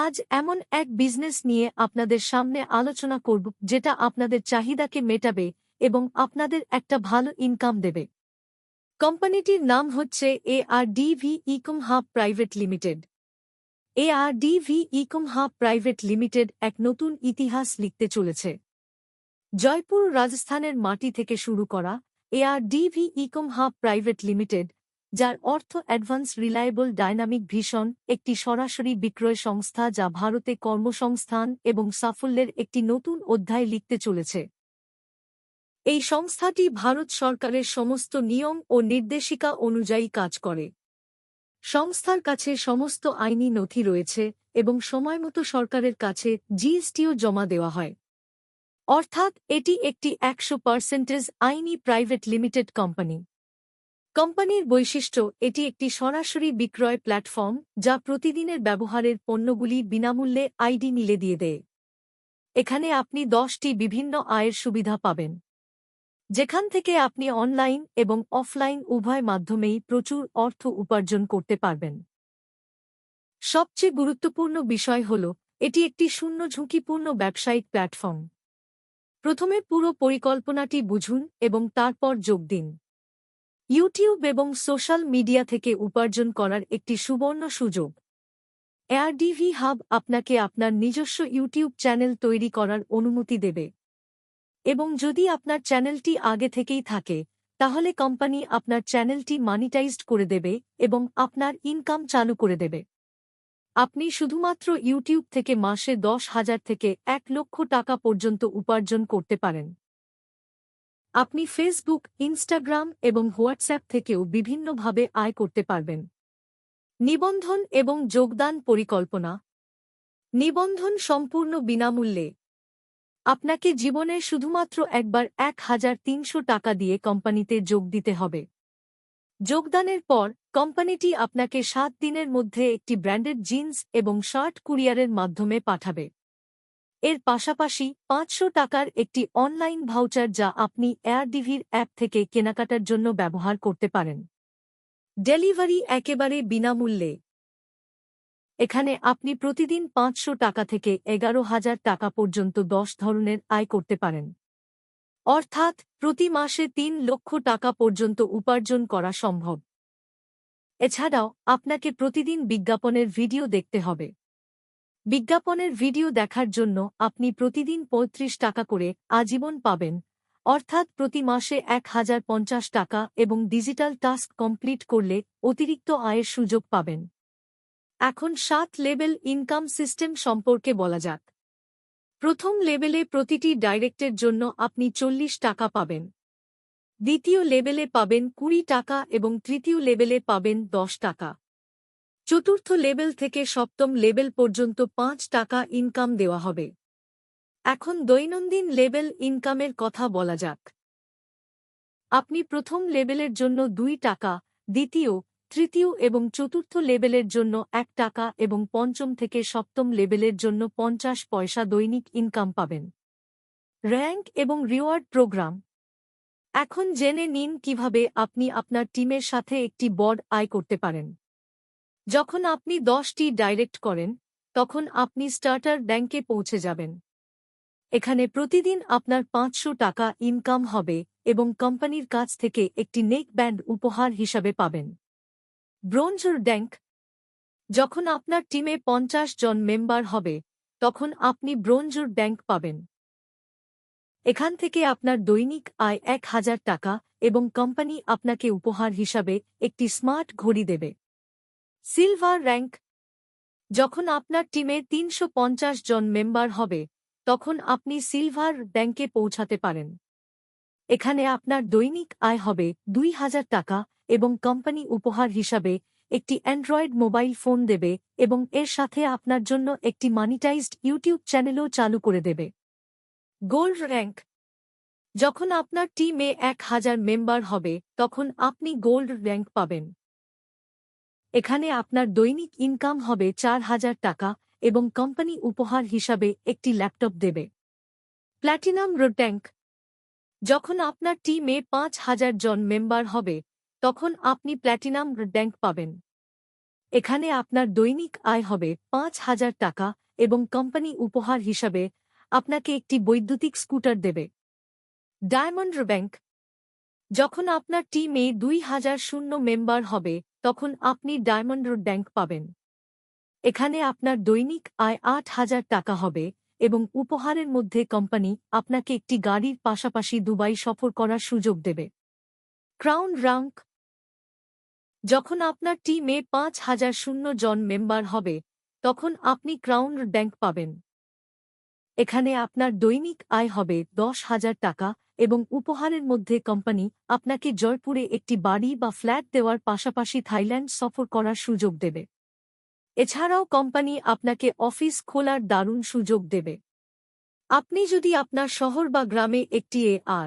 আজ এমন এক বিজনেস নিয়ে আপনাদের সামনে আলোচনা করব যেটা আপনাদের চাহিদাকে মেটাবে এবং আপনাদের একটা ভালো ইনকাম দেবে। কোম্পানিটির নাম হচ্ছে এআরডিভি ইকম Hub private limited. এআরডিভি ইকম Hub private limited এক নতুন ইতিহাস লিখতে চলেছে। জয়পুর রাজস্থানের মাটি থেকে শুরু করা এআরডিভি ইকম হাব প্রাইভেট লিমিটেড, যার অর্থ অ্যাডভান্স রিলায়েবল ডাইনামিক ভিশন, একটি সরাসরি বিক্রয় সংস্থা যা ভারতে কর্মসংস্থান এবং সাফল্যের একটি নতুন অধ্যায় লিখতে চলেছে। এই সংস্থাটি ভারত সরকারের সমস্ত নিয়ম ও নির্দেশিকা অনুযায়ী কাজ করে। সংস্থার কাছে সমস্ত আইনি নথি রয়েছে এবং সময়মতো সরকারের কাছে জিএসটিও জমা দেওয়া হয়। অর্থাৎ এটি একটি 100% আইনি প্রাইভেট লিমিটেড কোম্পানি। কোম্পানির বৈশিষ্ট্য: এটি একটি সরাসরি বিক্রয় প্ল্যাটফর্ম যা প্রতিদিনের ব্যবহারের পণ্যগুলি বিনামূল্যে আইডি মিলে দিয়ে দেয়। এখানে আপনি 10টি বিভিন্ন আয়ের সুবিধা পাবেন, যেখান থেকে আপনি অনলাইন এবং অফলাইন উভয় মাধ্যমেই প্রচুর অর্থ উপার্জন করতে পারবেন। সবচেয়ে গুরুত্বপূর্ণ বিষয় হল এটি একটি শূন্য ঝুঁকিপূর্ণ ব্যবসায়িক প্ল্যাটফর্ম। প্রথমে পুরো পরিকল্পনাটি বুঝুন এবং তারপর যোগ দিন। ইউটিউব এবং সোশ্যাল মিডিয়া থেকে উপার্জন করার একটি সুবর্ণ সুযোগ। এআরডিভি হাব আপনাকে আপনার নিজস্ব ইউটিউব চ্যানেল তৈরি করার অনুমতি দেবে, এবং যদি আপনার চ্যানেলটি আগে থেকেই থাকে তাহলে কোম্পানি আপনার চ্যানেলটি মনিটাইজড করে দেবে এবং আপনার ইনকাম চালু করে দেবে। আপনি শুধুমাত্র ইউটিউব থেকে মাসে 10,000 থেকে 1 লক্ষ টাকা পর্যন্ত উপার্জন করতে পারেন। আপনি ফেসবুক, ইনস্টাগ্রাম এবং হোয়াটসঅ্যাপ থেকেও বিভিন্নভাবে আয় করতে পারবেন। নিবন্ধন এবং যোগদান পরিকল্পনা। নিবন্ধন সম্পূর্ণ বিনামূল্যে। আপনাকে জীবনে শুধুমাত্র একবার 1,300 টাকা দিয়ে কোম্পানিতে যোগ দিতে হবে। যোগদানের পর কোম্পানিটি আপনাকে 7 দিনের মধ্যে একটি ব্র্যান্ডেড জিন্স এবং শার্ট কুরিয়ারের মাধ্যমে পাঠাবে। এর পাশাপাশি 500 টাকার একটি অনলাইন ভাউচার যা আপনি এআরডিভির অ্যাপ থেকে কেনাকাটার জন্য ব্যবহার করতে পারেন। ডেলিভারি একেবারে বিনামূল্যে। এখানে আপনি প্রতিদিন 500 টাকা থেকে 11,000 টাকা পর্যন্ত 10 ধরনের আয় করতে পারেন। অর্থাৎ প্রতি মাসে 3 লক্ষ টাকা পর্যন্ত উপার্জন করা সম্ভব। এছাড়াও আপনাকে প্রতিদিন বিজ্ঞাপনের ভিডিও দেখতে হবে। বিজ্ঞাপনের ভিডিও দেখার জন্য আপনি প্রতিদিন 35 টাকা করে আজীবন পাবেন, অর্থাৎ প্রতি মাসে 1,050 টাকা, এবং ডিজিটাল টাস্ক কমপ্লিট করলে অতিরিক্ত আয়ের সুযোগ পাবেন। এখন 7 লেভেল ইনকাম সিস্টেম সম্পর্কে বলা যাক। প্রথম লেভেলে প্রতিটি ডাইরেক্টের জন্য আপনি 40 টাকা পাবেন। দ্বিতীয় লেভেলে পাবেন 20 টাকা এবং তৃতীয় লেভেলে পাবেন 10 টাকা। চতুর্থ লেভেল থেকে সপ্তম লেভেল পর্যন্ত 5 টাকা ইনকাম দেওয়া হবে। এখন দৈনন্দিন লেভেল ইনকামের কথা বলা যাক। আপনি প্রথম লেভেলের জন্য 2 টাকা, দ্বিতীয়, তৃতীয় এবং চতুর্থ লেভেলের জন্য 1 টাকা এবং পঞ্চম থেকে সপ্তম লেভেলের জন্য 50 পয়সা দৈনিক ইনকাম পাবেন। র্যাঙ্ক এবং রিওয়ার্ড প্রোগ্রাম। এখন জেনে নিন কিভাবে আপনি আপনার টিমের সাথে একটি বড় আয় করতে পারেন। যখন আপনি 10টি ডাইরেক্ট করেন, তখন আপনি স্টার্টার র্যাঙ্কে পৌঁছে যাবেন। এখানে প্রতিদিন আপনার 500 টাকা ইনকাম হবে এবং কোম্পানির কাছ থেকে একটি নেক ব্যান্ড উপহার হিসাবে পাবেন। Bronze rank. যখন আপনার টিমে 50 জন মেম্বার হবে, তখন আপনি ব্রোঞ্জ র্যাঙ্ক পাবেন। এখান থেকে আপনার দৈনিক আয় 1,000 টাকা এবং কোম্পানি আপনাকে উপহার হিসাবে একটি স্মার্ট ঘড়ি দেবে। Silver rank. যখন আপনার টিমে 350 জন মেম্বার হবে, তখন আপনি সিলভার র্যাঙ্কে পৌঁছাতে পারেন। এখানে আপনার দৈনিক আয় হবে 2,000 টাকা এবং কোম্পানি উপহার হিসাবে একটি অ্যান্ড্রয়েড মোবাইল ফোন দেবে এবং এর সাথে আপনার জন্য একটি মনিটাইজড ইউটিউব চ্যানেলও চালু করে দেবে। Gold rank. যখন আপনার টিমে 1,000 মেম্বার হবে, তখন আপনি গোল্ড র্যাঙ্ক পাবেন। এখানে আপনার দৈনিক ইনকাম হবে 4,000 টাকা এবং কোম্পানি উপহার হিসাবে একটি ল্যাপটপ দেবে। Platinum rank. যখন আপনার টিমে 5,000 জন মেম্বার হবে, তখন আপনি প্ল্যাটিনাম র্যাঙ্ক পাবেন। এখানে আপনার দৈনিক আয় হবে ৫,০০০ টাকা এবং কোম্পানি উপহার হিসাবে আপনাকে একটি বৈদ্যুতিক স্কুটার দেবে। ডায়মন্ড ব্যাংক, যখন আপনার টিমে ২,০০০ মেম্বার হবে তখন আপনি ডায়মন্ড ব্যাংক পাবেন। এখানে আপনার দৈনিক আয় ৮,০০০ টাকা হবে এবং উপহারের মধ্যে কোম্পানি আপনাকে একটি গাড়ির পাশাপাশি দুবাই সফর করার সুযোগ দেবে। ক্রাউন র্যাঙ্ক, যখন আপনার টিমে ৫,০০০ জন মেম্বার হবে তখন আপনি ক্রাউন ব্যাংক পাবেন। এখানে আপনার দৈনিক আয় হবে ১০,০০০ টাকা এবং উপহারের মধ্যে কোম্পানি আপনাকে জয়পুরে একটি বাড়ি বা ফ্ল্যাট দেওয়ার পাশাপাশি থাইল্যান্ড সফর করার সুযোগ দেবে। এছাড়াও কোম্পানি আপনাকে অফিস খোলার দারুণ সুযোগ দেবে। আপনি যদি আপনার শহর বা গ্রামে একটি AR/DV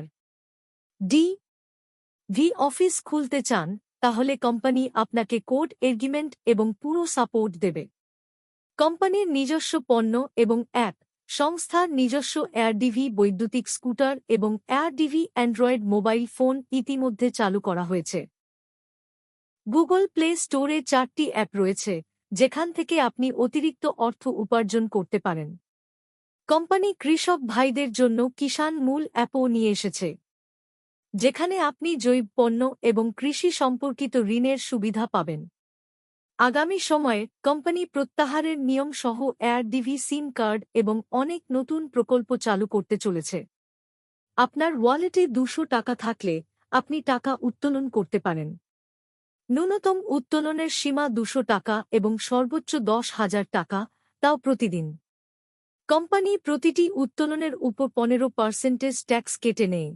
অফিস খুলতে চান তাহলে কোম্পানি আপনাকে কোড এগ্রিমেন্ট এবং পুরো সাপোর্ট দেবে। কোম্পানির নিজস্ব পণ্য এবং অ্যাপ, সংস্থার নিজস্ব AR/DV বৈদ্যুতিক স্কুটার এবং AR/DV অ্যান্ড্রয়েড মোবাইল ফোন ইতিমধ্যে চালু করা হয়েছে। গুগল প্লে স্টোরে ৪টি অ্যাপ রয়েছে যেখান থেকে আপনি অতিরিক্ত অর্থ উপার্জন করতে পারেন। কোম্পানি কৃষক ভাইদের জন্য কিষাণ মূল অ্যাপও নিয়ে এসেছে, যেখানে আপনি জৈব পণ্য এবং কৃষি সম্পর্কিত ঋণের সুবিধা পাবেন। আগামী সময়ে কোম্পানি প্রত্যাহারের নিয়ম সহ AR/DV সিম কার্ড এবং অনেক নতুন প্রকল্প চালু করতে চলেছে। আপনার ওয়ালেটে ২০০ টাকা থাকলে আপনি টাকা উত্তোলন করতে পারেন। ন্যূনতম উত্তোলনের সীমা ২০০ টাকা এবং সর্বোচ্চ ১০,০০০ টাকা, তাও প্রতিদিন। কোম্পানি প্রতিটি উত্তোলনের উপর ১৫% ট্যাক্স কেটে নেয়।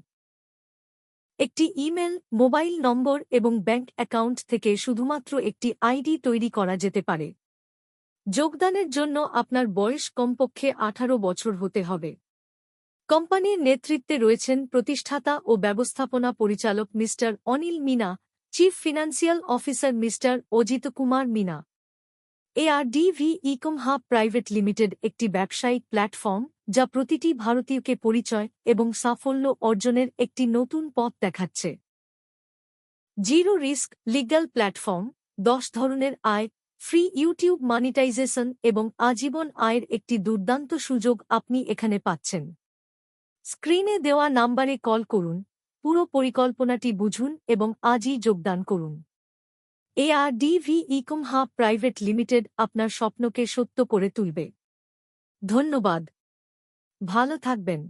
একটি ইমেল, মোবাইল নম্বর এবং ব্যাংক অ্যাকাউন্ট থেকে শুধুমাত্র একটি আইডি তৈরি করা যেতে পারে। যোগদানের জন্য আপনার বয়স কমপক্ষে ১৮ বছর হতে হবে। কোম্পানির নেতৃত্বে রয়েছেন প্রতিষ্ঠাতা ও ব্যবস্থাপনা পরিচালক mister Anil Meena, chief financial officer mister Ajit Kumar Meena. AR/DV Ecom Hub private limited একটি ব্যবসায়িক প্ল্যাটফর্ম যা প্রতিটি ভারতীয়কে পরিচয় এবং সাফল্য অর্জনের একটি নতুন পথ দেখাচ্ছে। জিরো রিস্ক লিগ্যাল প্ল্যাটফর্ম, ১০ ধরনের আয়, ফ্রি ইউটিউব মনিটাইজেশন এবং আজীবন আয়ের একটি দুর্দান্ত সুযোগ আপনি এখানে পাচ্ছেন। স্ক্রিনে দেওয়া নাম্বারে কল করুন, পুরো পরিকল্পনাটি বুঝুন এবং আজই যোগদান করুন। AR/DV Ecom Hub private limited আপনার স্বপ্নকে সত্য করে তুলবে। ধন্যবাদ। ভালো থাকবেন।